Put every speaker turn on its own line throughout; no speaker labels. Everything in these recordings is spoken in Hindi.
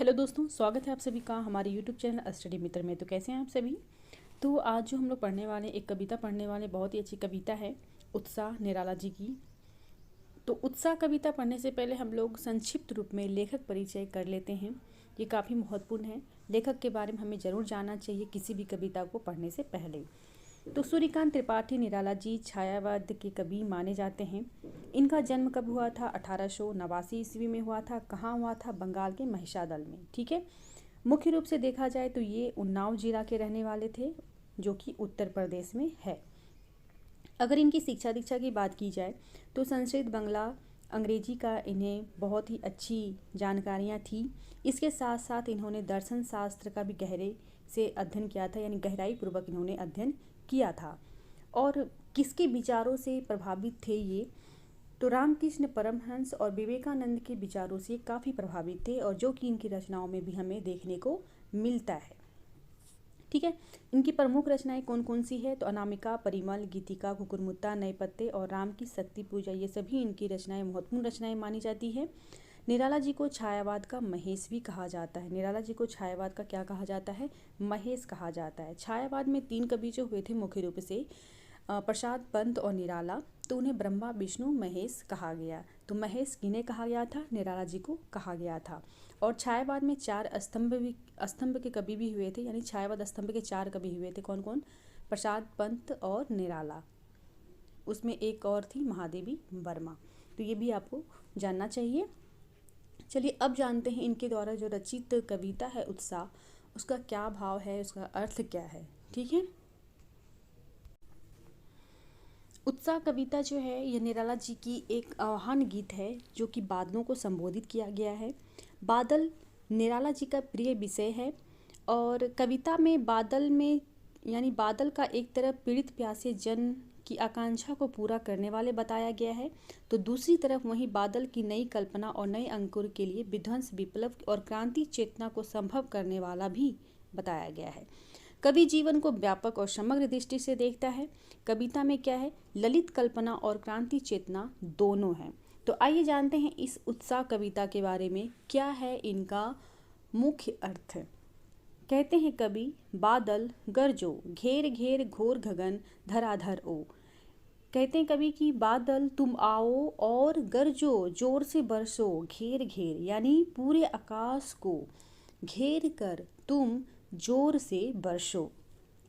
हेलो दोस्तों, स्वागत है आप सभी का हमारे यूट्यूब चैनल स्टडी मित्र में। तो कैसे हैं आप सभी। तो आज जो हम लोग पढ़ने वाले एक कविता पढ़ने वाले, बहुत ही अच्छी कविता है उत्साह निराला जी की। तो उत्साह कविता पढ़ने से पहले हम लोग संक्षिप्त रूप में लेखक परिचय कर लेते हैं। ये काफ़ी महत्वपूर्ण है, लेखक के बारे में हमें ज़रूर जानना चाहिए किसी भी कविता को पढ़ने से पहले। तो सूर्यकांत त्रिपाठी निराला जी छायावाद के कवि माने जाते हैं। इनका जन्म कब हुआ था? 1889 ईस्वी में हुआ था। कहाँ हुआ था? बंगाल के महिषादल में। ठीक है। मुख्य रूप से देखा जाए तो ये उन्नाव जिला के रहने वाले थे, जो कि उत्तर प्रदेश में है। अगर इनकी शिक्षा दीक्षा की बात की जाए तो संस्कृत, बांग्ला, अंग्रेजी का इन्हें बहुत ही अच्छी जानकारियाँ थी। इसके साथ साथ इन्होंने दर्शन शास्त्र का भी गहरे से अध्ययन किया था, यानी गहराई पूर्वक इन्होंने अध्ययन किया था। और किसके विचारों से प्रभावित थे ये? तो रामकृष्ण परमहंस और विवेकानंद के विचारों से काफ़ी प्रभावित थे, और जो कि इनकी रचनाओं में भी हमें देखने को मिलता है। ठीक है। इनकी प्रमुख रचनाएं कौन कौन सी है? तो अनामिका, परिमल, गीतिका, कुकुरमुत्ता, नए पत्ते और राम की शक्ति पूजा, ये सभी इनकी रचनाएं महत्वपूर्ण रचनाएं मानी जाती है। निराला जी को छायावाद का महेश भी कहा जाता है। निराला जी को छायावाद का क्या कहा जाता है? महेश कहा जाता है। छायावाद में 3 कवि जो हुए थे मुख्य रूप से, प्रसाद, पंत और निराला। तो उन्हें ब्रह्मा, विष्णु, महेश कहा गया। तो महेश किन्हें कहा गया था? निराला जी को कहा गया था। और छायावाद में 4 स्तंभ के कवि भी हुए थे, यानी छायावाद स्तंभ के 4 कवि हुए थे। कौन कौन? प्रसाद, पंत और निराला। उसमें एक और थी महादेवी वर्मा। तो ये भी आपको जानना चाहिए। चलिए अब जानते हैं इनके द्वारा जो रचित कविता है उत्साह, उसका क्या भाव है, उसका अर्थ क्या है। ठीक है। उत्साह कविता जो है यह निराला जी की एक आह्वान गीत है, जो कि बादलों को संबोधित किया गया है। बादल निराला जी का प्रिय विषय है, और कविता में बादल में, यानी बादल का एक तरफ पीड़ित प्यासे जन की आकांक्षा को पूरा करने वाले बताया गया है, तो दूसरी तरफ वहीं बादल की नई कल्पना और नए अंकुर के लिए विध्वंस, विप्लव और क्रांति चेतना को संभव करने वाला भी बताया गया है। कवि जीवन को व्यापक और समग्र दृष्टि से देखता है। कविता में क्या है? ललित कल्पना और क्रांति चेतना दोनों हैं। तो आइए जानते हैं इस उत्साह कविता के बारे में, क्या है इनका मुख्य अर्थ। कहते हैं कवि, बादल गरजो, घेर घेर घोर गगन धराधर ओ। कहते हैं कवि कि बादल तुम आओ और गरजो, जोर से बरसो, घेर घेर यानी पूरे आकाश को घेर कर तुम जोर से बरसो।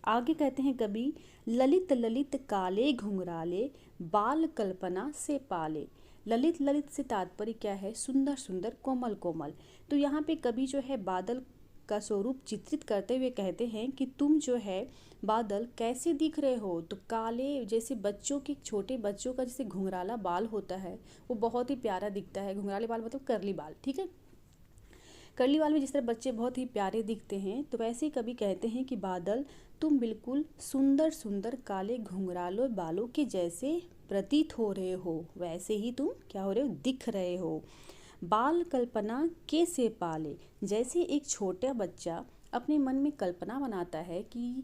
आगे कहते हैं कवि, ललित ललित काले घुंघराले, बाल कल्पना से पाले। ललित ललित से तात्पर्य क्या है? सुंदर सुंदर, कोमल कोमल। तो यहाँ पे कवि जो है बादल का स्वरूप चित्रित करते हुए कहते हैं कि तुम जो है बादल कैसे दिख रहे हो? तो काले, जैसे बच्चों के, छोटे बच्चों का जैसे घुंघराला बाल होता है, वो बहुत ही प्यारा दिखता है। घुंघराले बाल मतलब करली बाल। ठीक है। करली बाल में जिस तरह बच्चे बहुत ही प्यारे दिखते हैं, तो वैसे ही कवि कहते हैं कि बादल तुम बिल्कुल सुंदर सुंदर काले घुंघराले बालों के जैसे प्रतीत हो रहे हो, वैसे ही तुम क्या हो रहे हो? दिख रहे हो। बाल कल्पना कैसे पाले, जैसे एक छोटा बच्चा अपने मन में कल्पना बनाता है कि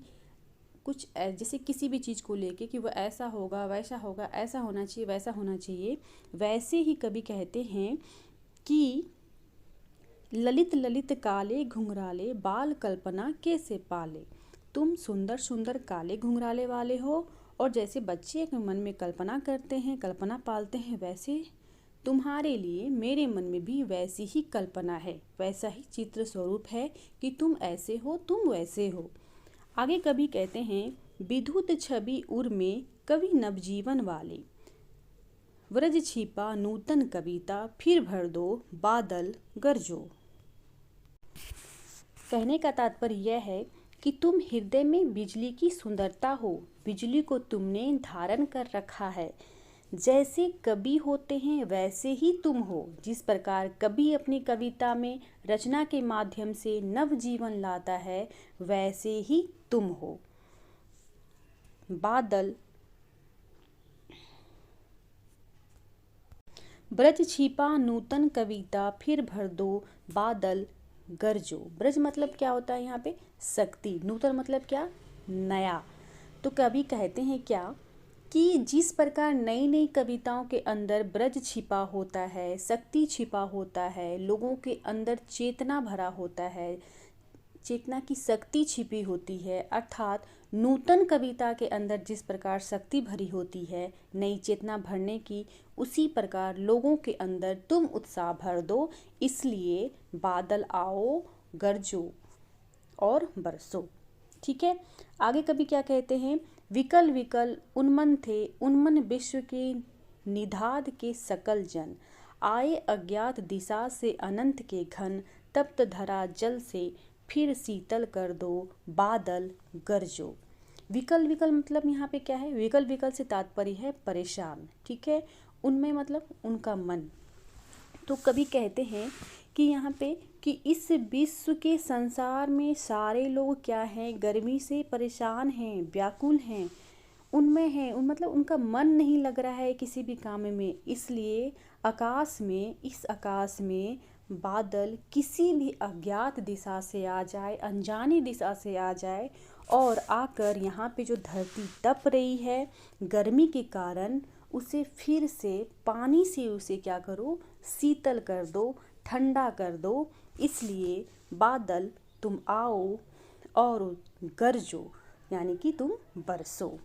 कुछ जैसे किसी भी चीज़ को लेके कि वह ऐसा होगा, वैसा होगा, ऐसा होना चाहिए, वैसा होना चाहिए, वैसे ही कवि कहते हैं कि ललित ललित काले घुंघराले, बाल कल्पना कैसे पाले। तुम सुंदर सुंदर काले घुंघराले वाले हो, और जैसे बच्चे के मन में कल्पना करते हैं, कल्पना पालते हैं, वैसे तुम्हारे लिए मेरे मन में भी वैसी ही कल्पना है, वैसा ही चित्र स्वरूप है कि तुम ऐसे हो, तुम वैसे हो। आगे कवि कहते हैं, विद्युत छवि उर में कवि नवजीवन वाले, व्रज छिपा नूतन कविता, फिर भर दो बादल गरजो। कहने का तात्पर्य यह है कि तुम हृदय में बिजली की सुंदरता हो, बिजली को तुमने धारण कर रखा है। जैसे कवि होते हैं वैसे ही तुम हो। जिस प्रकार कवि अपनी कविता में रचना के माध्यम से नव जीवन लाता है, वैसे ही तुम हो। बादल ब्रज छिपा नूतन कविता, फिर भर दो बादल गरजो। ब्रज मतलब क्या होता है? यहाँ पे शक्ति। नूतन मतलब क्या? नया। तो कवि कहते हैं क्या कि जिस प्रकार नई नई कविताओं के अंदर ब्रज छिपा होता है, शक्ति छिपा होता है, लोगों के अंदर चेतना भरा होता है, चेतना की शक्ति छिपी होती है, अर्थात नूतन कविता के अंदर जिस प्रकार शक्ति भरी होती है नई चेतना भरने की, उसी प्रकार लोगों के अंदर तुम उत्साह भर दो, इसलिए बादल आओ गरजो और बरसो। ठीक है, आगे कवि क्या कहते हैं, विकल विकल उन्मन थे उन्मन विश्व के निधाद के सकल जन, आए अज्ञात दिशा से अनंत के घन, तप्त धरा जल से फिर शीतल कर दो बादल गरजो। विकल विकल मतलब यहाँ पे क्या है, विकल विकल से तात्पर्य है परेशान। ठीक है, उनमें मतलब उनका मन। तो कवि कहते हैं कि यहाँ पे कि इस विश्व के संसार में सारे लोग क्या हैं, गर्मी से परेशान हैं, व्याकुल हैं, उनमें हैं, उन मतलब उनका मन नहीं लग रहा है किसी भी काम में, इसलिए आकाश में, इस आकाश में बादल किसी भी अज्ञात दिशा से आ जाए, अनजानी दिशा से आ जाए और आकर यहाँ पे जो धरती तप रही है गर्मी के कारण, उसे फिर से पानी से उसे क्या करो, शीतल कर दो, ठंडा कर दो, इसलिए बादल तुम आओ और गरजो, यानी कि तुम बरसो।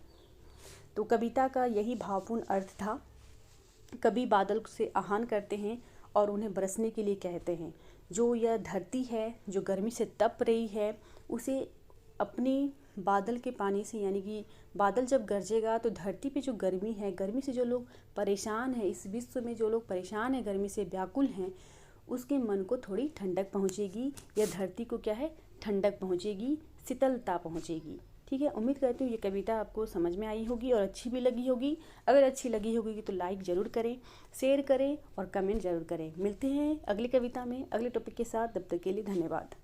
तो कविता का यही भावपूर्ण अर्थ था। कवि बादल से आह्वान करते हैं और उन्हें बरसने के लिए कहते हैं। जो यह धरती है जो गर्मी से तप रही है, उसे अपने बादल के पानी से, यानी कि बादल जब गरजेगा तो धरती पे जो गर्मी है, गर्मी से जो लोग परेशान हैं, इस विश्व में जो लोग परेशान हैं, गर्मी से व्याकुल हैं, उसके मन को थोड़ी ठंडक पहुँचेगी, या धरती को क्या है, ठंडक पहुँचेगी, शीतलता पहुँचेगी। ठीक है, उम्मीद करती हूँ ये कविता आपको समझ में आई होगी और अच्छी भी लगी होगी। अगर अच्छी लगी होगी तो लाइक ज़रूर करें, शेयर करें और कमेंट ज़रूर करें। मिलते हैं अगली कविता में अगले टॉपिक के साथ, तब तक के लिए धन्यवाद।